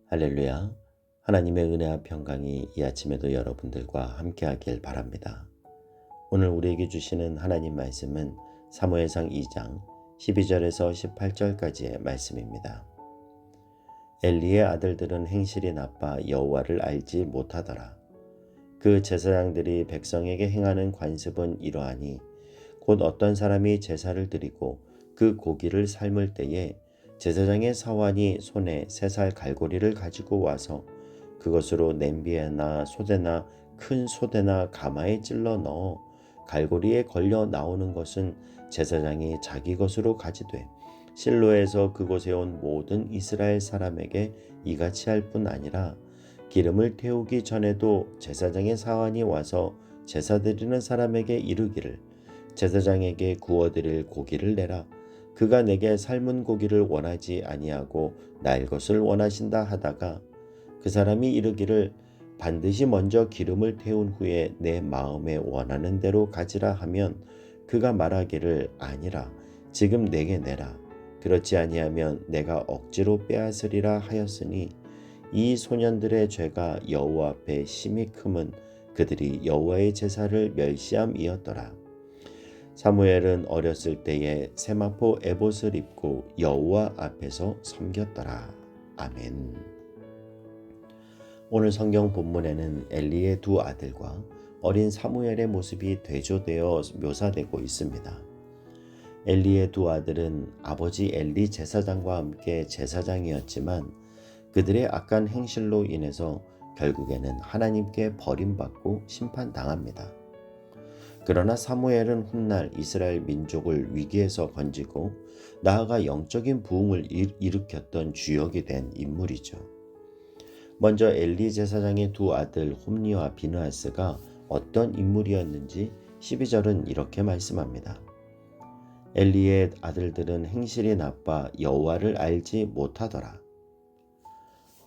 할렐루야. 하나님의 은혜와 평강이 이 아침에도 여러분들과 함께하길 바랍니다. 오늘 우리에게 주시는 하나님 말씀은 사무엘상 2장 12절에서 18절까지의 말씀입니다. 엘리의 아들들은 행실이 나빠 여호와를 알지 못하더라. 그 제사장들이 백성에게 행하는 관습은 이러하니 곧 어떤 사람이 제사를 드리고 그 고기를 삶을 때에 제사장의 사환이 손에 3살 갈고리를 가지고 와서 그것으로 냄비에나 소대나 큰 소대나 가마에 찔러 넣어 갈고리에 걸려 나오는 것은 제사장이 자기 것으로 가지되 실로에서 그곳에 온 모든 이스라엘 사람에게 이같이 할 뿐 아니라 기름을 태우기 전에도 제사장의 사환이 와서 제사 드리는 사람에게 이르기를 제사장에게 구워드릴 고기를 내라. 그가 내게 삶은 고기를 원하지 아니하고 날 것을 원하신다 하다가 그 사람이 이르기를 반드시 먼저 기름을 태운 후에 내 마음에 원하는 대로 가지라 하면 그가 말하기를 아니라 지금 내게 내라. 그렇지 아니하면 내가 억지로 빼앗으리라 하였으니 이 소년들의 죄가 여호와 앞에 심히 크면 그들이 여호와의 제사를 멸시함이었더라. 사무엘은 어렸을 때에 세마포 에봇을 입고 여호와 앞에서 섬겼더라. 아멘. 오늘 성경 본문에는 엘리의 두 아들과 어린 사무엘의 모습이 대조되어 묘사되고 있습니다. 엘리의 두 아들은 아버지 엘리 제사장과 함께 제사장이었지만 그들의 악한 행실로 인해서 결국에는 하나님께 버림받고 심판당합니다. 그러나 사무엘은 훗날 이스라엘 민족을 위기에서 건지고 나아가 영적인 부흥을 일으켰던 주역이 된 인물이죠. 먼저 엘리 제사장의 두 아들 홈니와 비느하스가 어떤 인물이었는지 12절은 이렇게 말씀합니다. 엘리의 아들들은 행실이 나빠 여호와를 알지 못하더라.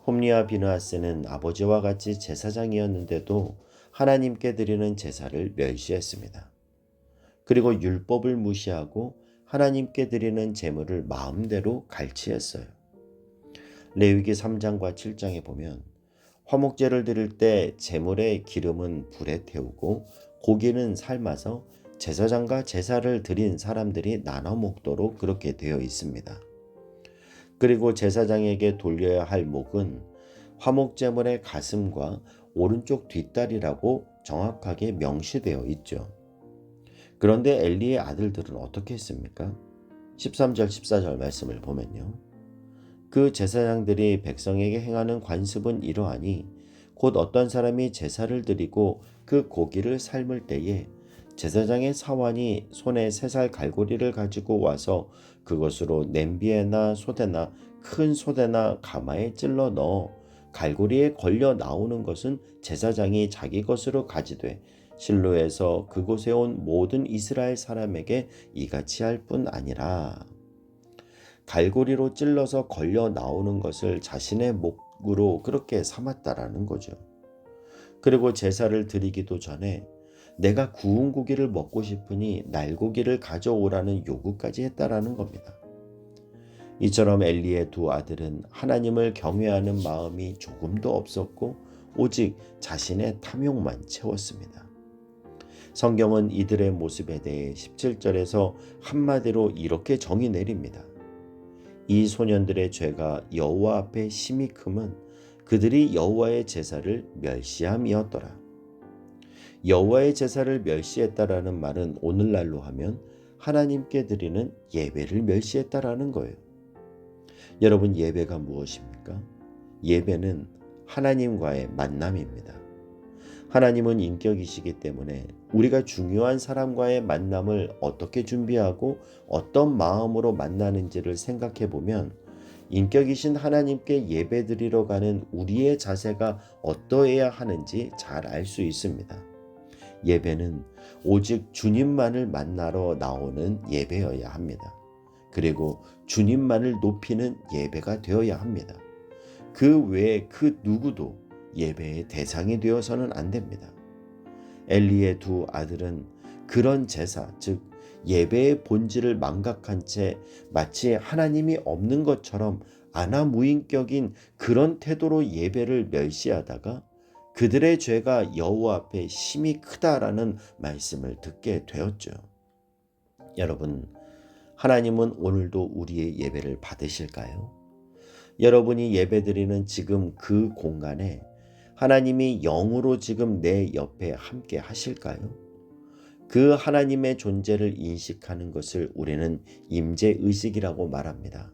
홈니와 비느하스는 아버지와 같이 제사장이었는데도 하나님께 드리는 제사를 멸시했습니다. 그리고 율법을 무시하고 하나님께 드리는 제물을 마음대로 갈취했어요. 레위기 3장과 7장에 보면 화목제를 드릴 때 제물의 기름은 불에 태우고 고기는 삶아서 제사장과 제사를 드린 사람들이 나눠 먹도록 그렇게 되어 있습니다. 그리고 제사장에게 돌려야 할 목은 화목제물의 가슴과 오른쪽 뒷다리라고 정확하게 명시되어 있죠. 그런데 엘리의 아들들은 어떻게 했습니까? 13절 14절 말씀을 보면요. 그 제사장들이 백성에게 행하는 관습은 이러하니 곧 어떤 사람이 제사를 드리고 그 고기를 삶을 때에 제사장의 사환이 손에 3살 갈고리를 가지고 와서 그것으로 냄비에나 소대나 큰 소대나 가마에 찔러 넣어 갈고리에 걸려 나오는 것은 제사장이 자기 것으로 가지되 실로에서 그곳에 온 모든 이스라엘 사람에게 이같이 할 뿐 아니라 갈고리로 찔러서 걸려 나오는 것을 자신의 목으로 그렇게 삼았다라는 거죠. 그리고 제사를 드리기도 전에 내가 구운 고기를 먹고 싶으니 날고기를 가져오라는 요구까지 했다라는 겁니다. 이처럼 엘리의 두 아들은 하나님을 경외하는 마음이 조금도 없었고 오직 자신의 탐욕만 채웠습니다. 성경은 이들의 모습에 대해 17절에서 한마디로 이렇게 정의 내립니다. 이 소년들의 죄가 여호와 앞에 심히 크면 그들이 여호와의 제사를 멸시함이었더라. 여호와의 제사를 멸시했다라는 말은 오늘날로 하면 하나님께 드리는 예배를 멸시했다라는 거예요. 여러분, 예배가 무엇입니까? 예배는 하나님과의 만남입니다. 하나님은 인격이시기 때문에 우리가 중요한 사람과의 만남을 어떻게 준비하고 어떤 마음으로 만나는지를 생각해 보면 인격이신 하나님께 예배드리러 가는 우리의 자세가 어떠해야 하는지 잘 알 수 있습니다. 예배는 오직 주님만을 만나러 나오는 예배여야 합니다. 그리고 주님만을 높이는 예배가 되어야 합니다. 그 외에 그 누구도 예배의 대상이 되어서는 안 됩니다. 엘리의 두 아들은 그런 제사, 즉 예배의 본질을 망각한 채 마치 하나님이 없는 것처럼 안하무인격인 그런 태도로 예배를 멸시하다가 그들의 죄가 여호와 앞에 심히 크다라는 말씀을 듣게 되었죠. 여러분, 하나님은 오늘도 우리의 예배를 받으실까요? 여러분이 예배드리는 지금 그 공간에 하나님이 영으로 지금 내 옆에 함께 하실까요? 그 하나님의 존재를 인식하는 것을 우리는 임재의식이라고 말합니다.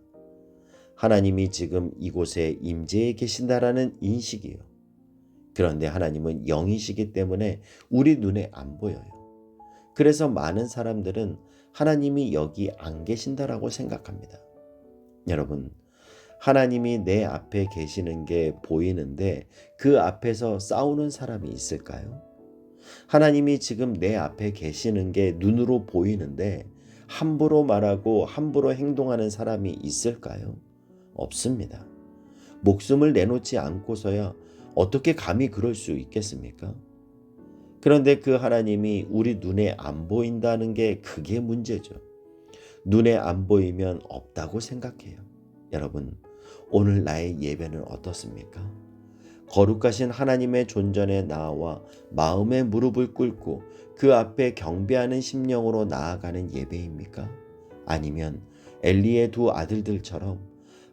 하나님이 지금 이곳에 임재해 계신다라는 인식이요. 그런데 하나님은 영이시기 때문에 우리 눈에 안 보여요. 그래서 많은 사람들은 하나님이 여기 안 계신다라고 생각합니다. 여러분, 하나님이 내 앞에 계시는 게 보이는데 그 앞에서 싸우는 사람이 있을까요? 하나님이 지금 내 앞에 계시는 게 눈으로 보이는데 함부로 말하고 함부로 행동하는 사람이 있을까요? 없습니다. 목숨을 내놓지 않고서야 어떻게 감히 그럴 수 있겠습니까? 그런데 그 하나님이 우리 눈에 안 보인다는 게 그게 문제죠. 눈에 안 보이면 없다고 생각해요. 여러분, 오늘 나의 예배는 어떻습니까? 거룩하신 하나님의 존전에 나와 마음의 무릎을 꿇고 그 앞에 경배하는 심령으로 나아가는 예배입니까? 아니면 엘리의 두 아들들처럼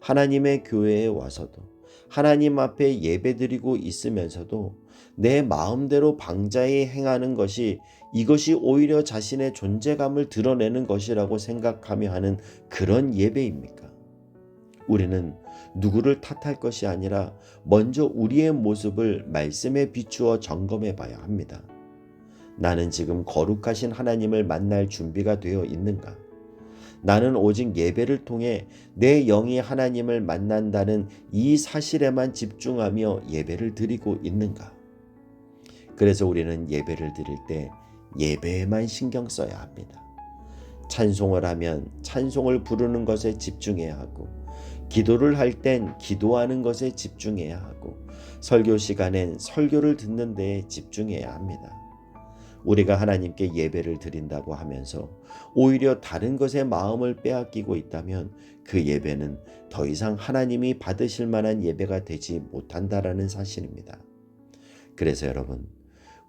하나님의 교회에 와서도 하나님 앞에 예배드리고 있으면서도 내 마음대로 방자히 행하는 것이 이것이 오히려 자신의 존재감을 드러내는 것이라고 생각하며 하는 그런 예배입니까? 우리는 누구를 탓할 것이 아니라 먼저 우리의 모습을 말씀에 비추어 점검해 봐야 합니다. 나는 지금 거룩하신 하나님을 만날 준비가 되어 있는가? 나는 오직 예배를 통해 내 영이 하나님을 만난다는 이 사실에만 집중하며 예배를 드리고 있는가? 그래서 우리는 예배를 드릴 때 예배에만 신경 써야 합니다. 찬송을 하면 찬송을 부르는 것에 집중해야 하고, 기도를 할 땐 기도하는 것에 집중해야 하고, 설교 시간엔 설교를 듣는 데에 집중해야 합니다. 우리가 하나님께 예배를 드린다고 하면서 오히려 다른 것에 마음을 빼앗기고 있다면 그 예배는 더 이상 하나님이 받으실 만한 예배가 되지 못한다라는 사실입니다. 그래서 여러분,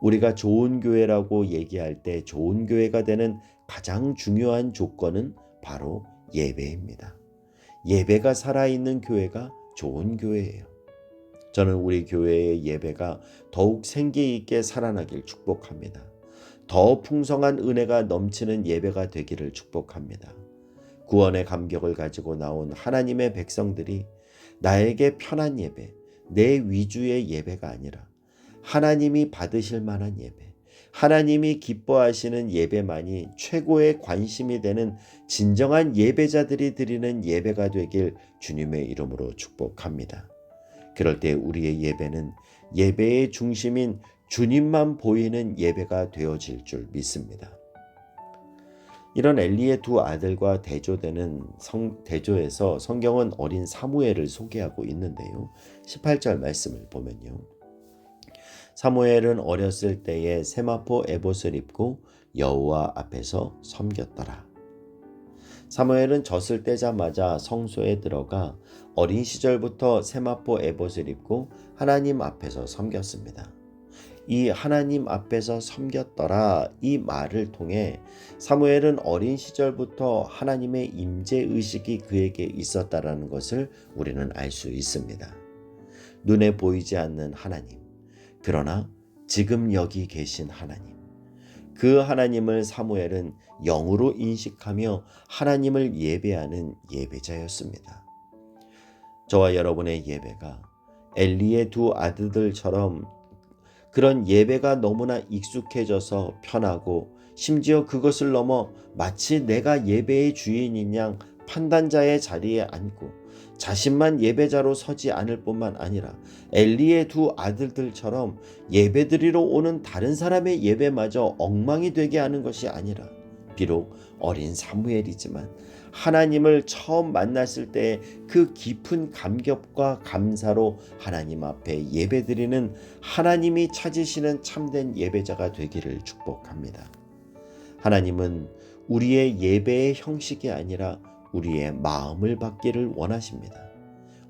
우리가 좋은 교회라고 얘기할 때 좋은 교회가 되는 가장 중요한 조건은 바로 예배입니다. 예배가 살아있는 교회가 좋은 교회예요. 저는 우리 교회의 예배가 더욱 생기 있게 살아나길 축복합니다. 더 풍성한 은혜가 넘치는 예배가 되기를 축복합니다. 구원의 감격을 가지고 나온 하나님의 백성들이 나에게 편한 예배, 내 위주의 예배가 아니라 하나님이 받으실 만한 예배, 하나님이 기뻐하시는 예배만이 최고의 관심이 되는 진정한 예배자들이 드리는 예배가 되길 주님의 이름으로 축복합니다. 그럴 때 우리의 예배는 예배의 중심인 주님만 보이는 예배가 되어질 줄 믿습니다. 이런 엘리의 두 아들과 대조에서 성경은 어린 사무엘을 소개하고 있는데요. 18절 말씀을 보면요. 사무엘은 어렸을 때에 세마포 에봇을 입고 여호와 앞에서 섬겼더라. 사무엘은 젖을 떼자마자 성소에 들어가 어린 시절부터 세마포 에봇을 입고 하나님 앞에서 섬겼습니다. 이 하나님 앞에서 섬겼더라 이 말을 통해 사무엘은 어린 시절부터 하나님의 임재의식이 그에게 있었다라는 것을 우리는 알 수 있습니다. 눈에 보이지 않는 하나님, 그러나 지금 여기 계신 하나님, 그 하나님을 사무엘은 영으로 인식하며 하나님을 예배하는 예배자였습니다. 저와 여러분의 예배가 엘리의 두 아들들처럼 그런 예배가 너무나 익숙해져서 편하고 심지어 그것을 넘어 마치 내가 예배의 주인인 양 판단자의 자리에 앉고 자신만 예배자로 서지 않을 뿐만 아니라 엘리의 두 아들들처럼 예배드리러 오는 다른 사람의 예배마저 엉망이 되게 하는 것이 아니라 비록 어린 사무엘이지만 하나님을 처음 만났을 때의 그 깊은 감격과 감사로 하나님 앞에 예배드리는 하나님이 찾으시는 참된 예배자가 되기를 축복합니다. 하나님은 우리의 예배의 형식이 아니라 우리의 마음을 받기를 원하십니다.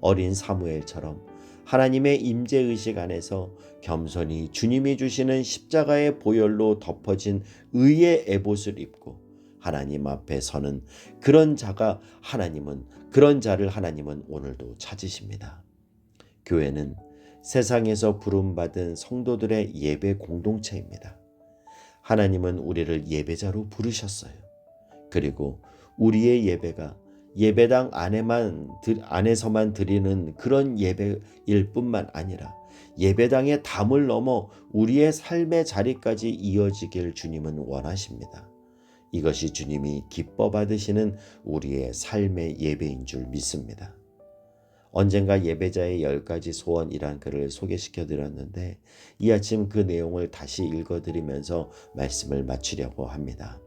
어린 사무엘처럼 하나님의 임재의식 안에서 겸손히 주님이 주시는 십자가의 보혈로 덮어진 의의 에봇을 입고 하나님 앞에 서는 그런 자를 하나님은 오늘도 찾으십니다. 교회는 세상에서 부름받은 성도들의 예배 공동체입니다. 하나님은 우리를 예배자로 부르셨어요. 그리고 우리의 예배가 예배당 안에서만 드리는 그런 예배일 뿐만 아니라 예배당의 담을 넘어 우리의 삶의 자리까지 이어지길 주님은 원하십니다. 이것이 주님이 기뻐 받으시는 우리의 삶의 예배인 줄 믿습니다. 언젠가 예배자의 10가지 소원이란 글을 소개시켜 드렸는데 이 아침 그 내용을 다시 읽어드리면서 말씀을 마치려고 합니다.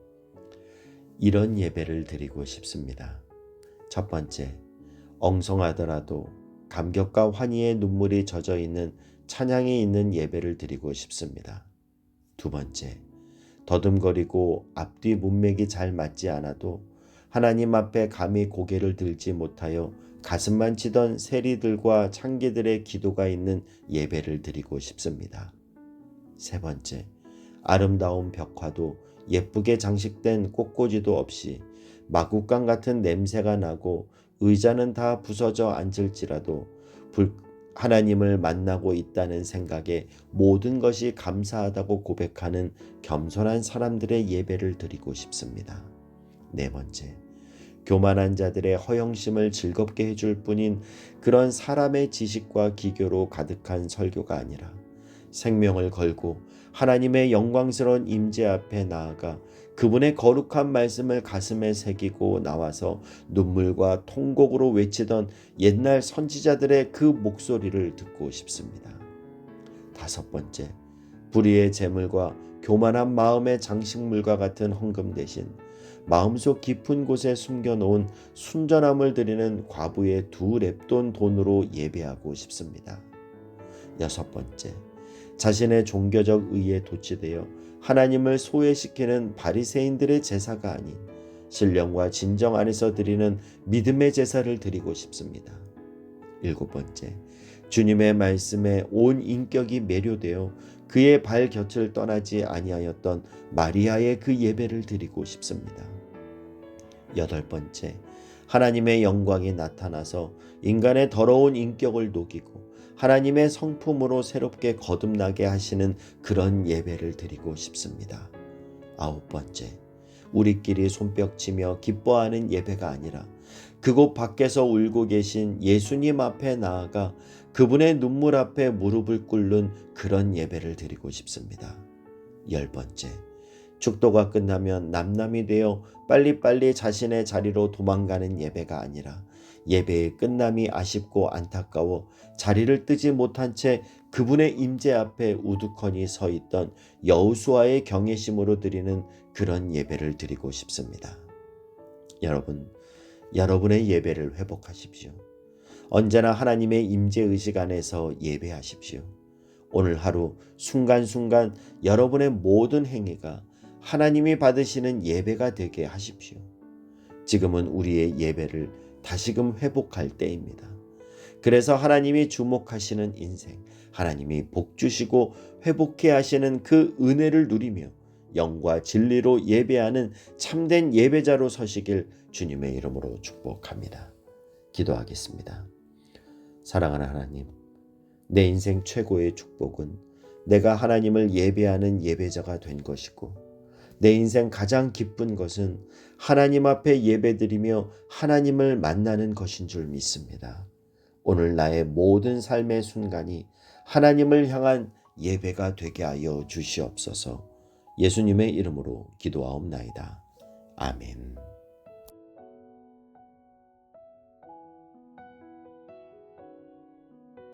이런 예배를 드리고 싶습니다. 첫 번째, 엉성하더라도 감격과 환희의 눈물이 젖어 있는 찬양이 있는 예배를 드리고 싶습니다. 두 번째, 더듬거리고 앞뒤 문맥이 잘 맞지 않아도 하나님 앞에 감히 고개를 들지 못하여 가슴만 치던 세리들과 창기들의 기도가 있는 예배를 드리고 싶습니다. 세 번째, 아름다운 벽화도 예쁘게 장식된 꽃꽂이도 없이 마구간 같은 냄새가 나고 의자는 다 부서져 앉을지라도 하나님을 만나고 있다는 생각에 모든 것이 감사하다고 고백하는 겸손한 사람들의 예배를 드리고 싶습니다. 네 번째, 교만한 자들의 허영심을 즐겁게 해줄 뿐인 그런 사람의 지식과 기교로 가득한 설교가 아니라 생명을 걸고 하나님의 영광스러운 임재 앞에 나아가 그분의 거룩한 말씀을 가슴에 새기고 나와서 눈물과 통곡으로 외치던 옛날 선지자들의 그 목소리를 듣고 싶습니다. 다섯 번째, 불의의 재물과 교만한 마음의 장식물과 같은 헌금 대신 마음속 깊은 곳에 숨겨놓은 순전함을 드리는 과부의 2렙돈 돈으로 예배하고 싶습니다. 여섯 번째, 자신의 종교적 의에 도취되어 하나님을 소외시키는 바리새인들의 제사가 아닌 신령과 진정 안에서 드리는 믿음의 제사를 드리고 싶습니다. 일곱 번째, 주님의 말씀에 온 인격이 매료되어 그의 발 곁을 떠나지 아니하였던 마리아의 그 예배를 드리고 싶습니다. 여덟 번째, 하나님의 영광이 나타나서 인간의 더러운 인격을 녹이고 하나님의 성품으로 새롭게 거듭나게 하시는 그런 예배를 드리고 싶습니다. 아홉 번째, 우리끼리 손뼉치며 기뻐하는 예배가 아니라 그곳 밖에서 울고 계신 예수님 앞에 나아가 그분의 눈물 앞에 무릎을 꿇는 그런 예배를 드리고 싶습니다. 열 번째, 축도가 끝나면 남남이 되어 빨리빨리 자신의 자리로 도망가는 예배가 아니라 예배의 끝남이 아쉽고 안타까워 자리를 뜨지 못한 채 그분의 임재 앞에 우두커니 서 있던 여호수아의 경외심으로 드리는 그런 예배를 드리고 싶습니다. 여러분의 예배를 회복하십시오. 언제나 하나님의 임재의식 안에서 예배하십시오. 오늘 하루 순간순간 여러분의 모든 행위가 하나님이 받으시는 예배가 되게 하십시오. 지금은 우리의 예배를 다시금 회복할 때입니다. 그래서 하나님이 주목하시는 인생, 하나님이 복 주시고 회복해 하시는 그 은혜를 누리며 영과 진리로 예배하는 참된 예배자로 서시길 주님의 이름으로 축복합니다. 기도하겠습니다. 사랑하는 하나님, 내 인생 최고의 축복은 내가 하나님을 예배하는 예배자가 된 것이고 내 인생 가장 기쁜 것은 하나님 앞에 예배드리며 하나님을 만나는 것인 줄 믿습니다. 오늘 나의 모든 삶의 순간이 하나님을 향한 예배가 되게 하여 주시옵소서. 예수님의 이름으로 기도하옵나이다. 아멘.